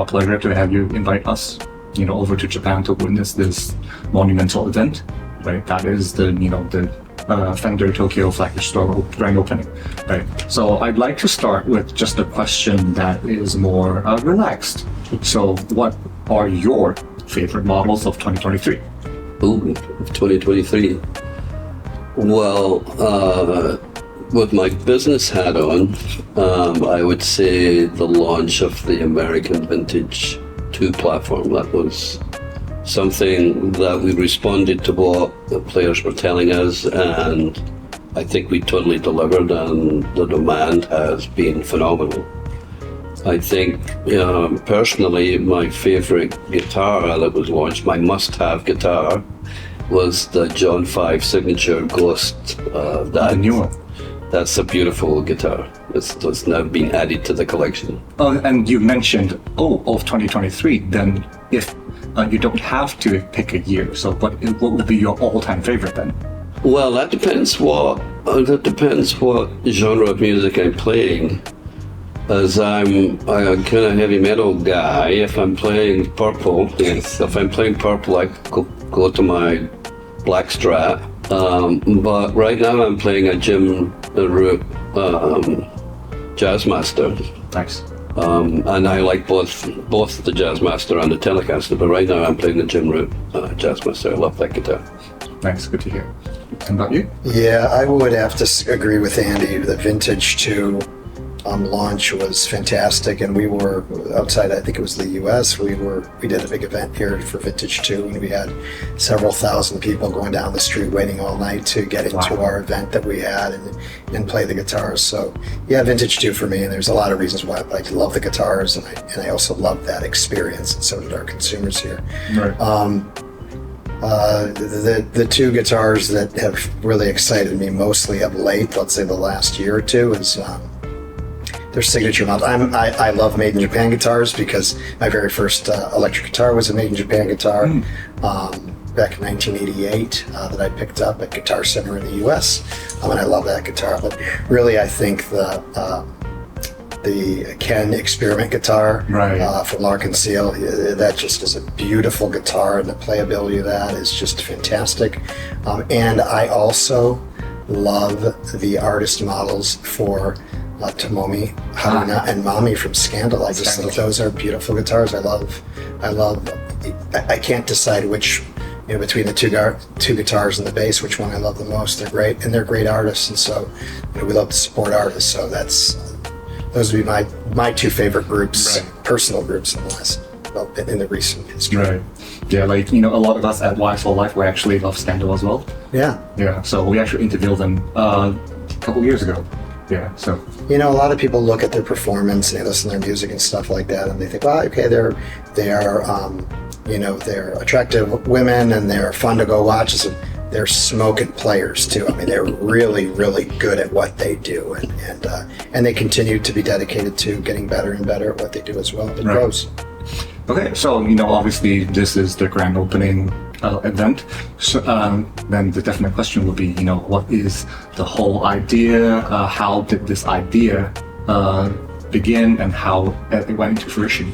our pleasure to have you invite us, over to Japan to witness this monumental event, right? That is the Fender Tokyo flagship store grand opening, right? So I'd like to start with just a question that is more relaxed. So what are your favorite models of 2023? Ooh, 2023. Well, with my business hat on, I would say the launch of the American Vintage 2 platform. That was something that we responded to what the players were telling us, and I think we totally delivered, and the demand has been phenomenal. I think, personally, my favorite guitar that was launched, my must-have guitar, was the John 5 Signature Ghost. The new one. That's a beautiful guitar. It's now being added to the collection. And you mentioned, of 2023, then if you don't have to pick a year, so what would be your all-time favorite then? Well, that depends what genre of music I'm playing. As I'm a kind of heavy metal guy, if I'm playing Purple, I go to my black Strat. But right now I'm playing a Jim Root Jazzmaster. Nice. And I like both the Jazzmaster and the Telecaster, but right now I'm playing the Jim Root Jazzmaster. I love that guitar. Nice, good to hear. And about you? Yeah, I would have to agree with Andy. The Vintage 2 launch was fantastic, and we were outside, I think it was the US, we did a big event here for Vintage 2, and we had several thousand people going down the street waiting all night to get into our event that we had and play the guitars. So yeah, Vintage 2 for me, and there's a lot of reasons why. I love the guitars, and I also love that experience, and so did our consumers here. Right. The two guitars that have really excited me mostly of late, let's say the last year or two, is their signature model. I love made in Japan guitars because my very first electric guitar was a made in Japan guitar back in 1988 that I picked up at Guitar Center in the US, and I love that guitar. But really, I think the Ken Experiment guitar from Larkin Seal, that just is a beautiful guitar, and the playability of that is just fantastic. And I also love the artist models for Tomomi, Haruna, and Mami from Scandal. I just think those are beautiful guitars. I can't decide which, between the two guitars and the bass, which one I love the most. They're great, and they're great artists, and so we love to support artists. So those would be my two favorite groups, personal groups in the recent history. Right. Yeah, a lot of us at Wise for Life, we actually love Scandal as well. Yeah. Yeah, so we actually interviewed them a couple years ago. Yeah, so. A lot of people look at their performance and they listen to their music and stuff like that, and they think, well, okay, they're attractive women and they're fun to go watch. So they're smoking players too. I mean, they're really, really good at what they do, and they continue to be dedicated to getting better and better at what they do as well. It grows. Okay, so obviously this is the grand opening event. So then the definite question would be, what is the whole idea? How did this idea begin, and how it went into fruition?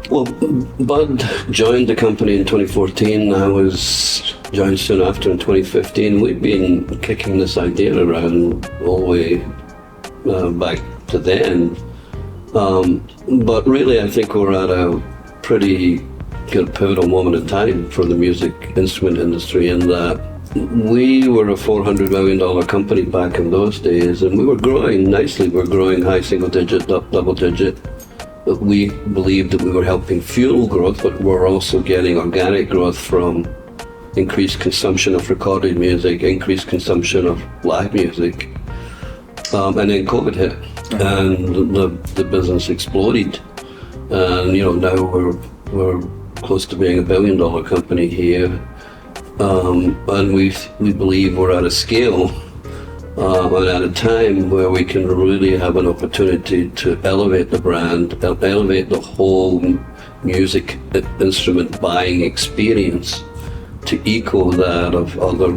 Well, Bud joined the company in 2014. I was joined soon after in 2015. We've been kicking this idea around all the way back to then. But really, I think we're at a pretty good pivotal moment in time for the music instrument industry, in that we were a $400 million company back in those days, and we were growing nicely. We're growing high single digit, double digit. We believed that we were helping fuel growth, but we're also getting organic growth from increased consumption of recorded music, increased consumption of live music. And then COVID hit, and the business exploded. And now we're close to being $1 billion company here, and we believe we're at a scale and at a time where we can really have an opportunity to elevate the brand, elevate the whole music instrument buying experience to equal that of other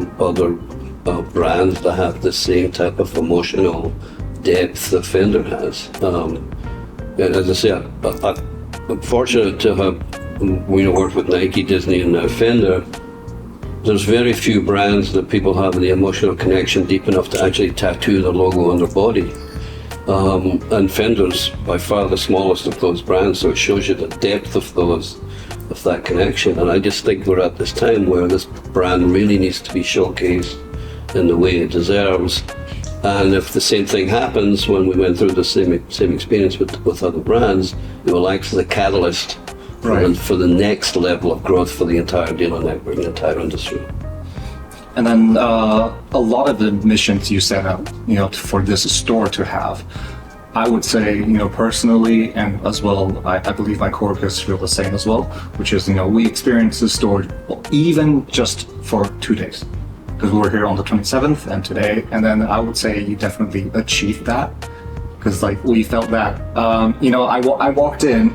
brands that have the same type of emotional depth that Fender has. As I say, I'm fortunate to have worked with Nike, Disney, and now Fender. There's very few brands that people have the emotional connection deep enough to actually tattoo their logo on their body. And Fender's by far the smallest of those brands, so it shows you the depth of that connection. And I just think we're at this time where this brand really needs to be showcased in the way it deserves. And if the same thing happens when we went through the same experience with other brands, it will act as a catalyst for the next level of growth for the entire dealer network, the entire industry. And then a lot of the missions you set out, for this store to have, I would say, personally, and as well, I believe my coworkers feel the same as well, which is, we experienced the store even just for 2 days. Because we were here on the 27th and today, and then I would say you definitely achieved that. Because we felt that, I walked in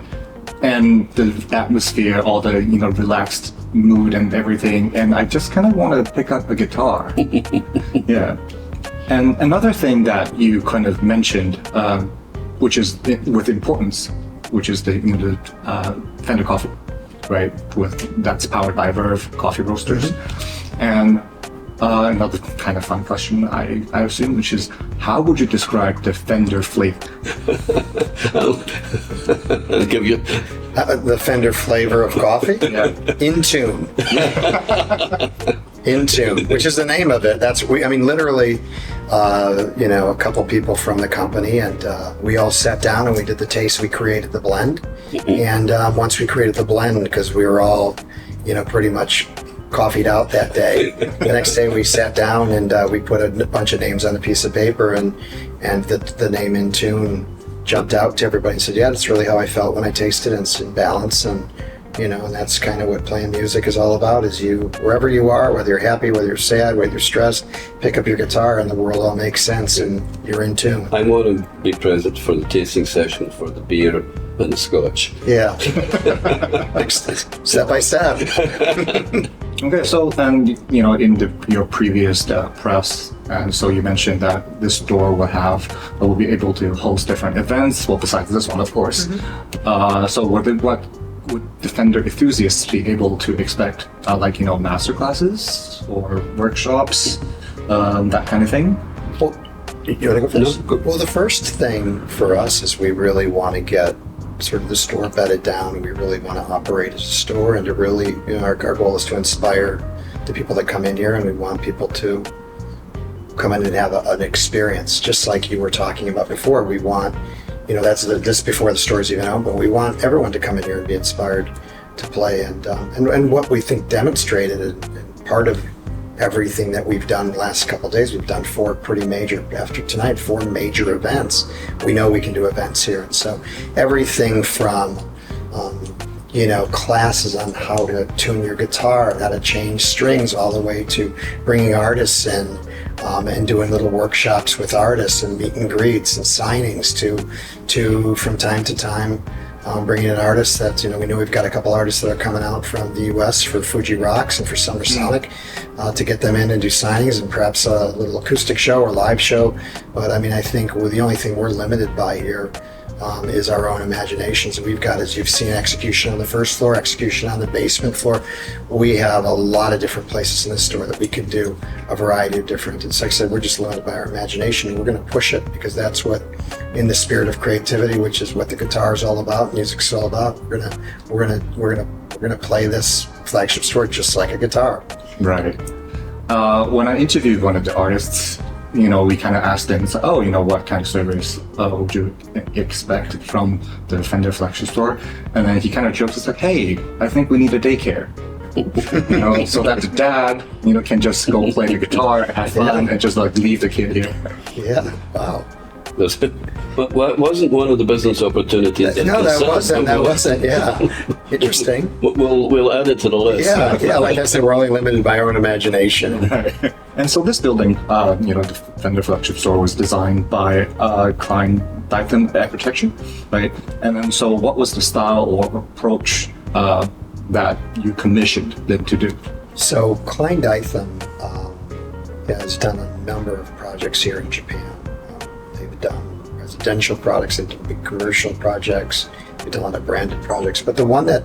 and the atmosphere, all the, relaxed mood and everything, and I just kind of want to pick up a guitar. Yeah. And another thing that you kind of mentioned, which is with importance, which is the Fender coffee, right? That's powered by Verve coffee roasters. And another kind of fun question, I assume, which is, how would you describe the Fender flavor? I'll give you the Fender flavor of coffee? Yeah. In tune. In tune, which is the name of it. Literally, a couple people from the company, and we all sat down and we did the taste. We created the blend. And once we created the blend, because we were all, pretty much coffeeed out that day. The next day we sat down and we put a bunch of names on a piece of paper, and the name In Tune jumped out to everybody and said, yeah, that's really how I felt when I tasted it, and it's in balance. And and that's kind of what playing music is all about, is wherever you are, whether you're happy, whether you're sad, whether you're stressed, pick up your guitar and the world all makes sense and you're in tune. I want to be present for the tasting session for the beer and the scotch. Yeah. Step by step. Okay, so then, in your previous press, and so you mentioned that this store will be able to host different events, well, besides this one, of course. Mm-hmm. So what would the Fender enthusiasts be able to expect? Master classes or workshops, that kind of thing? Well, you want to go first? No. Well, the first thing for us is we really want to get sort of the store bedded down. We really want to operate as a store, and to really, our goal is to inspire the people that come in here, and we want people to come in and have an experience, just like you were talking about before. We want, that's this before the store's even open, but we want everyone to come in here and be inspired to play, and what we think demonstrated, and part of everything that we've done the last couple of days, we've done 4 pretty major, after tonight, 4 major events. We know we can do events here, and so everything from classes on how to tune your guitar, how to change strings, all the way to bringing artists in and doing little workshops with artists and meet and greets and signings, to from time to time bringing in artists that, we know we've got a couple artists that are coming out from the US for Fuji Rocks and for Summer Sonic, to get them in and do signings and perhaps a little acoustic show or live show. But I think the only thing we're limited by here is our own imaginations. We've got, as you've seen, execution on the first floor, execution on the basement floor. We have a lot of different places in the store that we can do a variety of different, it's like I said, we're just limited by our imagination, and we're going to push it, because that's what, in the spirit of creativity, which is what the guitar is all about, music's all about, we're gonna play this flagship store just like a guitar. Right. When I interviewed one of the artists, we kind of asked them, what kind of service would you expect from the Fender flagship store? And then he kind of jokes, it's like, hey, I think we need a daycare. So that the dad, can just go play the guitar, have fun, and just leave the kid here. Yeah, wow. But wasn't one of the business opportunities? No, that wasn't, yeah. Interesting. We'll add it to the list. Yeah, like I said, we're only limited by our own imagination. Right. And so this building, the Fender flagship store was designed by Klein Dytham Architecture, right? And then so what was the style or approach that you commissioned them to do? So Klein Dytham has done a number of projects here in Japan. They've done residential products, they've done big commercial projects, we've done a lot of branded projects, but the one that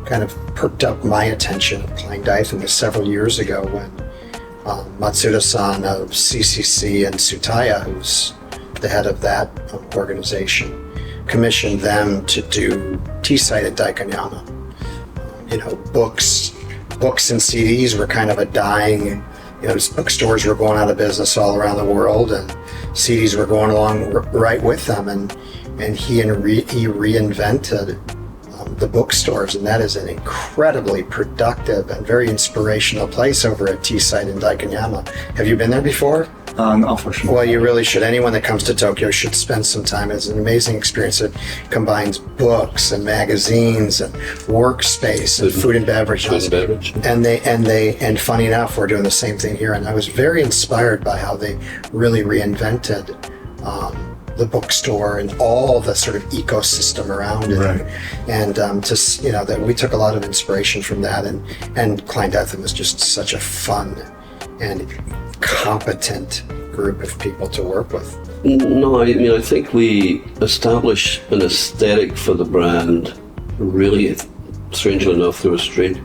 kind of perked up my attention at Klein Dytham was several years ago when Matsuda-san of CCC and Tsutaya, who's the head of that organization, commissioned them to do T-site at Daikanyama. Books and CDs were kind of a dying, bookstores were going out of business all around the world, and CDs were going along right with them, and he reinvented the bookstores, and that is an incredibly productive and very inspirational place over at T-site in Daikanyama. Have you been there before? No, for sure. Well, you really should. Anyone that comes to Tokyo should spend some time. It's an amazing experience. It combines books and magazines and workspace and food and beverage. And funny enough, we're doing the same thing here. And I was very inspired by how they really reinvented the bookstore and all the sort of ecosystem around it. Right. And that we took a lot of inspiration from that. And Klein Dytham was just such a fun and competent group of people to work with. No, I think we established an aesthetic for the brand. Really, strangely enough, there was trade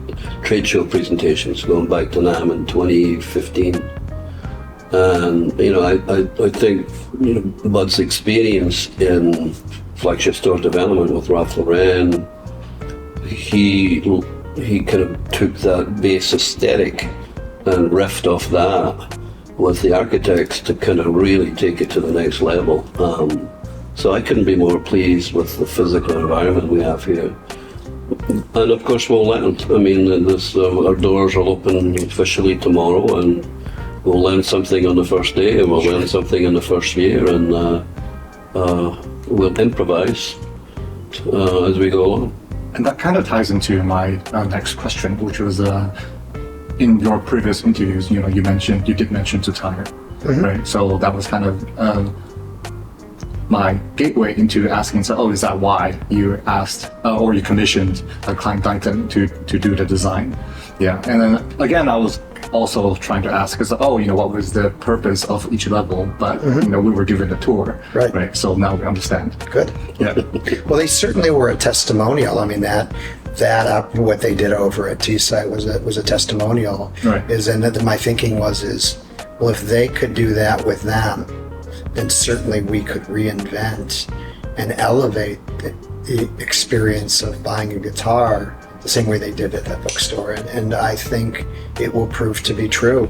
show presentations going back to NAMM in 2015. And I think Bud's experience in flagship store development with Ralph Lauren, he kind of took that base aesthetic and riffed off that with the architects to kind of really take it to the next level. So I couldn't be more pleased with the physical environment we have here. And of course we'll learn. Our doors will open officially tomorrow, and we'll learn something on the first day, and we'll learn something in the first year, and we'll improvise as we go along. And that kind of ties into my next question, which was in your previous interviews, you did mention Tsutaya, right? So that was kind of my gateway into asking, is that why you asked or you commissioned Klein Dytham to do the design? Yeah, and then again, I was also trying to ask, what was the purpose of each level? But we were given a tour, right? So now we understand. Good. Yeah. Well, they certainly were a testimonial. That what they did over at T-site was a testimonial. Right. And my thinking was, if they could do that with them, then certainly we could reinvent and elevate the experience of buying a guitar the same way they did at that bookstore. And I think it will prove to be true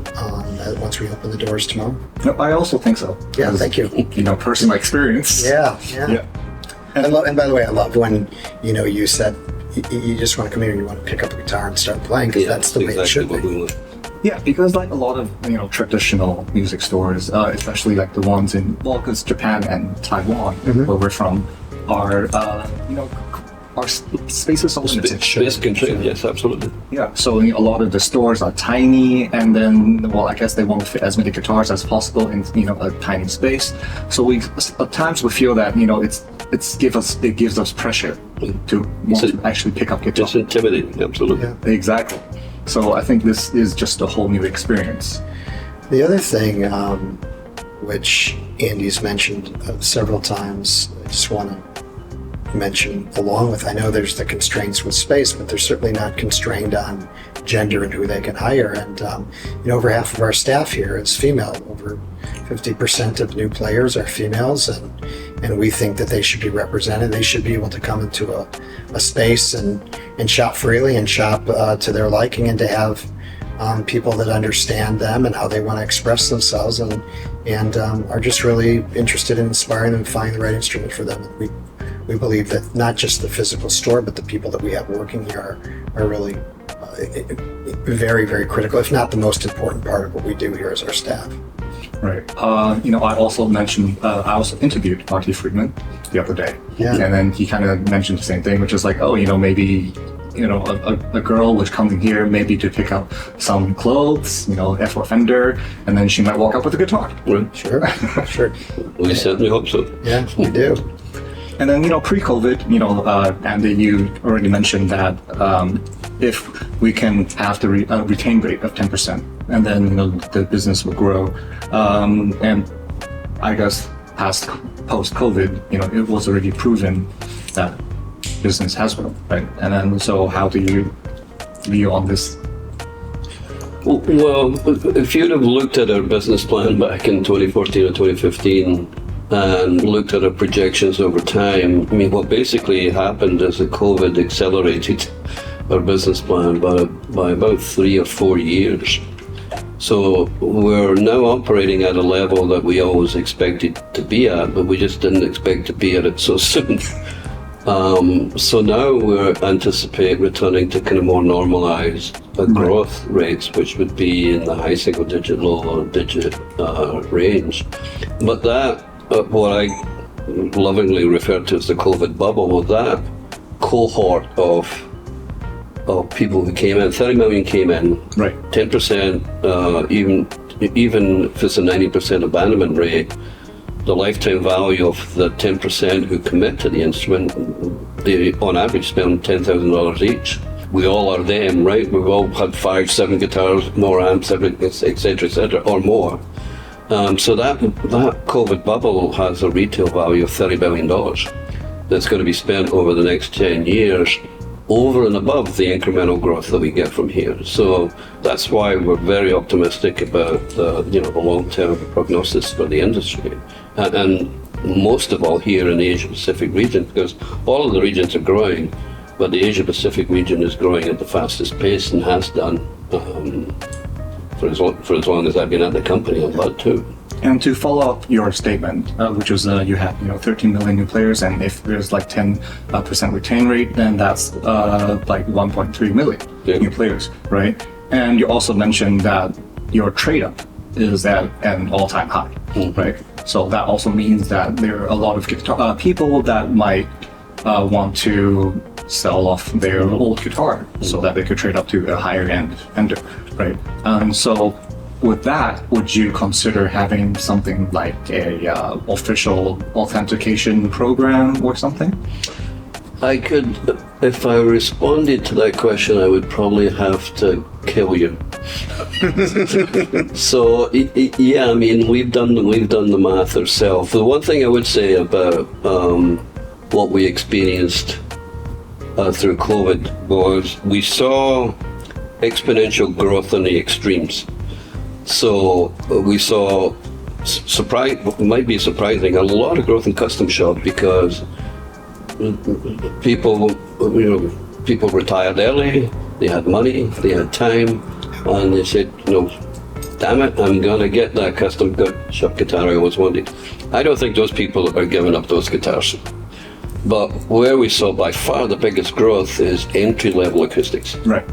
once we open the doors tomorrow. No, I also think so. Yeah, thank you. Personal experience. Yeah. And by the way, I love when, you said you just want to come here and you want to pick up a guitar and start playing, because that's the way it should be. Yeah, because like a lot of traditional music stores, especially like the ones in because Japan and Taiwan, where we're from, are our space is so limited. Space constrained, yes, absolutely. Yeah, so a lot of the stores are tiny, and then I guess they want to fit as many guitars as possible in a tiny space. So at times we feel that it gives us pressure to want to actually pick up guitar. It's intimidating, absolutely. Yeah. Exactly. So I think this is just a whole new experience. The other thing, which Andy's mentioned several times, I just want to mention along with, I know there's the constraints with space, but they're certainly not constrained on gender and who they can hire. And over half of our staff here is female. Over 50% of new players are females, and we think that they should be represented. They should be able to come into a space and shop freely and shop to their liking, and to have people that understand them and how they want to express themselves, and are just really interested in inspiring them and finding the right instrument for them. And we believe that not just the physical store, but the people that we have working here are really very, very critical, if not the most important part of what we do here as our staff. Right. I also mentioned, I also interviewed Marty Friedman the other day. Yeah. And then he kind of mentioned the same thing, which is like, maybe, a girl would come in here maybe to pick up some clothes, for Fender, and then she might walk up with a guitar. Right. Sure. We certainly hope so. Yeah, we do. And then, pre-COVID, Andy, you already mentioned that if we can have the retain rate of 10%, and then, the business will grow. And I guess post-COVID, it was already proven that business has grown, right? And then, so how do you view on this? Well, if you'd have looked at our business plan back in 2014 or 2015 and looked at our projections over time, I mean, what basically happened is that COVID accelerated our business plan by about 3 or 4 years. So we're now operating at a level that we always expected to be at, but we just didn't expect to be at it so soon. So now we're anticipate returning to kind of more normalized growth rates, which would be in the high single digit, low digit range. But that, what I lovingly refer to as the COVID bubble, that cohort of people who came in, 30 million came in, right? 10%, even if it's a 90% abandonment rate, the lifetime value of the 10% who commit to the instrument, they on average spend $10,000 each. We all are them, right? We've all had 5, 7 guitars, more amps, etc., or more. So that COVID bubble has a retail value of $30 billion that's going to be spent over the next 10 years, over and above the incremental growth that we get from here. So that's why we're very optimistic about the long-term prognosis for the industry. And most of all here in the Asia-Pacific region, because all of the regions are growing, but the Asia-Pacific region is growing at the fastest pace and has done for as long as I've been at the company, about 2. And to follow up your statement, which was you have 13 million new players, and if there's like 10% retain rate, then that's like 1.3 million new players, right? And you also mentioned that your trade up is at an all-time high, right? So that also means that there are a lot of people that might want to sell off their old guitar so that they could trade up to a higher end Fender, right? So with that, would you consider having something like a official authentication program or something? I could, if I responded to that question, I would probably have to kill you. So yeah, I mean, we've done the math ourselves. The one thing I would say about what we experienced through COVID was we saw exponential growth in the extremes. So we saw, might be surprising, a lot of growth in custom shop because people retired early, they had money, they had time, and they said, damn it, I'm gonna get that custom shop guitar I always wanted. I don't think those people are giving up those guitars. But where we saw by far the biggest growth is entry-level acoustics. Right.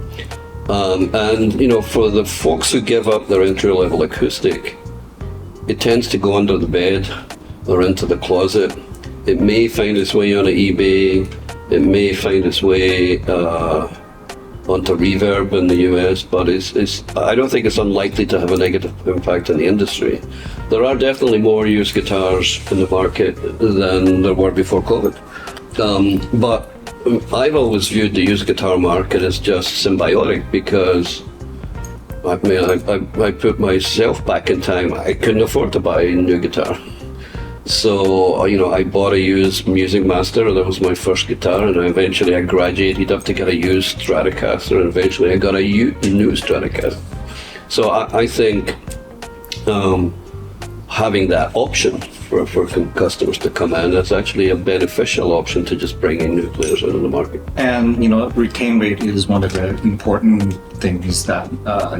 And for the folks who give up their entry-level acoustic, it tends to go under the bed or into the closet. It may find its way on eBay. It may find its way onto Reverb in the US, but I don't think it's unlikely to have a negative impact on the industry. There are definitely more used guitars in the market than there were before COVID. But I've always viewed the used guitar market as just symbiotic because I put myself back in time. I couldn't afford to buy a new guitar. So, I bought a used Music Master. That was my first guitar, and eventually I graduated up to get a used Stratocaster, and eventually I got a new Stratocaster. So I think having that option for customers to come in, that's actually a beneficial option to just bringing new players into the market. And retain rate is one of the important things that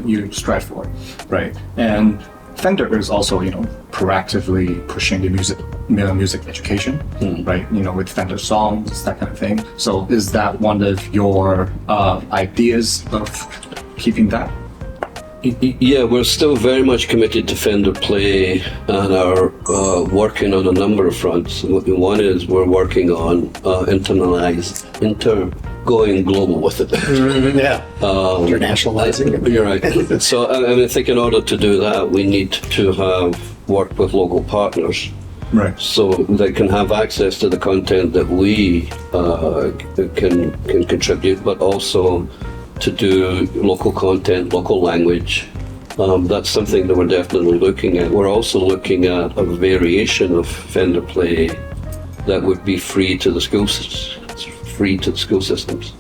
you strive for, right? And Fender is also proactively pushing the music education, right? With Fender Songs, that kind of thing. So is that one of your ideas of keeping that? Yeah, we're still very much committed to Fender Play and are working on a number of fronts. One is we're working on going global with it. Yeah. Internationalizing it. You're right. So I think in order to do that, we need to have worked with local partners. Right. So they can have access to the content that we can contribute, but also to do local content, local language. That's something that we're definitely looking at. We're also looking at a variation of Fender Play that would be free to the schools free to the school systems,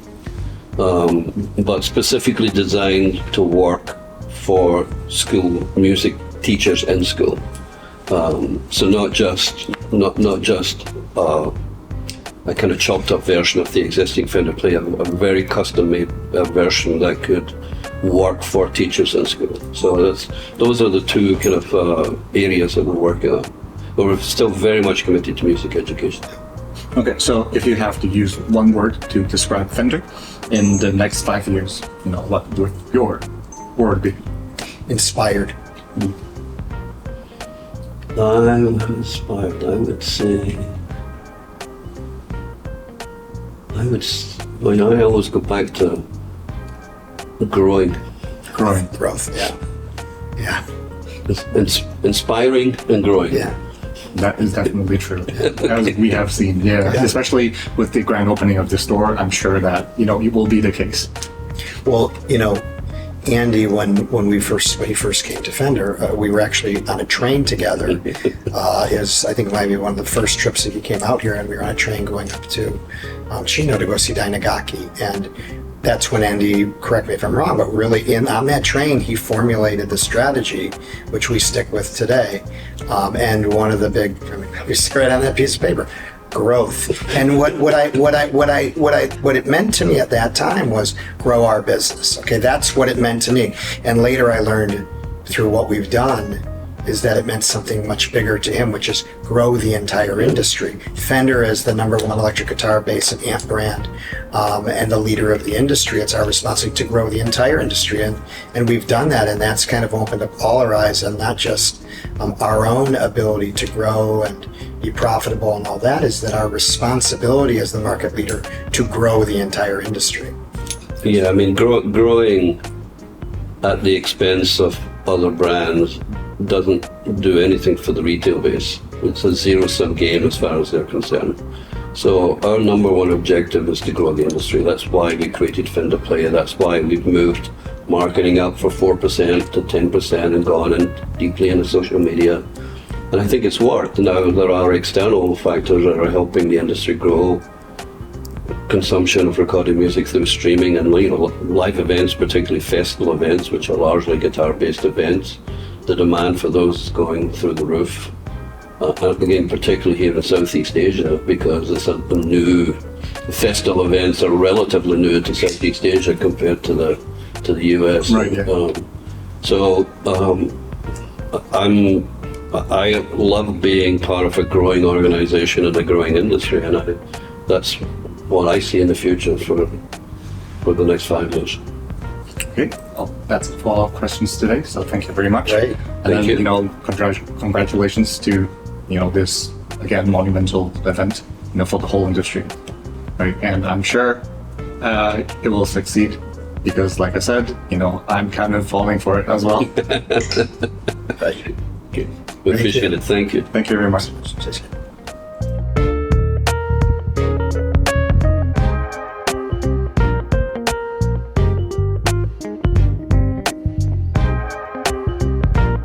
but specifically designed to work for school music teachers in school. So not just a kind of chopped up version of the existing Fender play, a very custom made version that could work for teachers in school. So those are the two kind of areas that we're working on. But we're still very much committed to music education. Okay, so if you have to use one word to describe Fender in the next 5 years, what would your word be? Inspired. I'm inspired. I would say. I always go back to growing. Growth. Yeah. Inspiring and growing. Yeah. That is definitely true. As we have seen, especially with the grand opening of the store, I'm sure that, it will be the case. Well, Andy, when he first came to Fender, we were actually on a train together. I think it might be one of the first trips that he came out here, and we were on a train going up to Chino to go see Dainagaki. And that's when Andy, correct me if I'm wrong, but really on that train, he formulated the strategy, which we stick with today. And one of the big, we see right on that piece of paper, growth. And what it meant to me at that time was grow our business. Okay, that's what it meant to me. And later I learned through what we've done is that it meant something much bigger to him, which is grow the entire industry. Fender is the #1 electric guitar, bass, and amp brand, and the leader of the industry. It's our responsibility to grow the entire industry, and we've done that, and that's kind of opened up all our eyes on not just our own ability to grow and be profitable and all that, is that our responsibility as the market leader to grow the entire industry. Yeah, I mean, growing at the expense of other brands doesn't do anything for the retail base. It's a zero-sum game as far as they're concerned. So our #1 objective is to grow the industry. That's why we created Fender Play. That's why we've moved marketing up from 4% to 10% and gone in deeply into social media. And I think it's worked. Now there are external factors that are helping the industry grow. Consumption of recorded music through streaming and live events, particularly festival events, which are largely guitar-based events. The demand for those is going through the roof. And again, particularly here in Southeast Asia, because it's a new festival events are relatively new to Southeast Asia compared to the US. Right. Yeah. I love being part of a growing organization and a growing industry, and that's what I see in the future for the next 5 years. Okay, well, that's it for all questions today. So thank you very much. Right. And Thank then, you. Congratulations to, this, again, monumental event, for the whole industry. Right. And I'm sure it will succeed because, like I said, I'm kind of falling for it as well. Right. Okay. We appreciate it. Thank you. Thank you very much.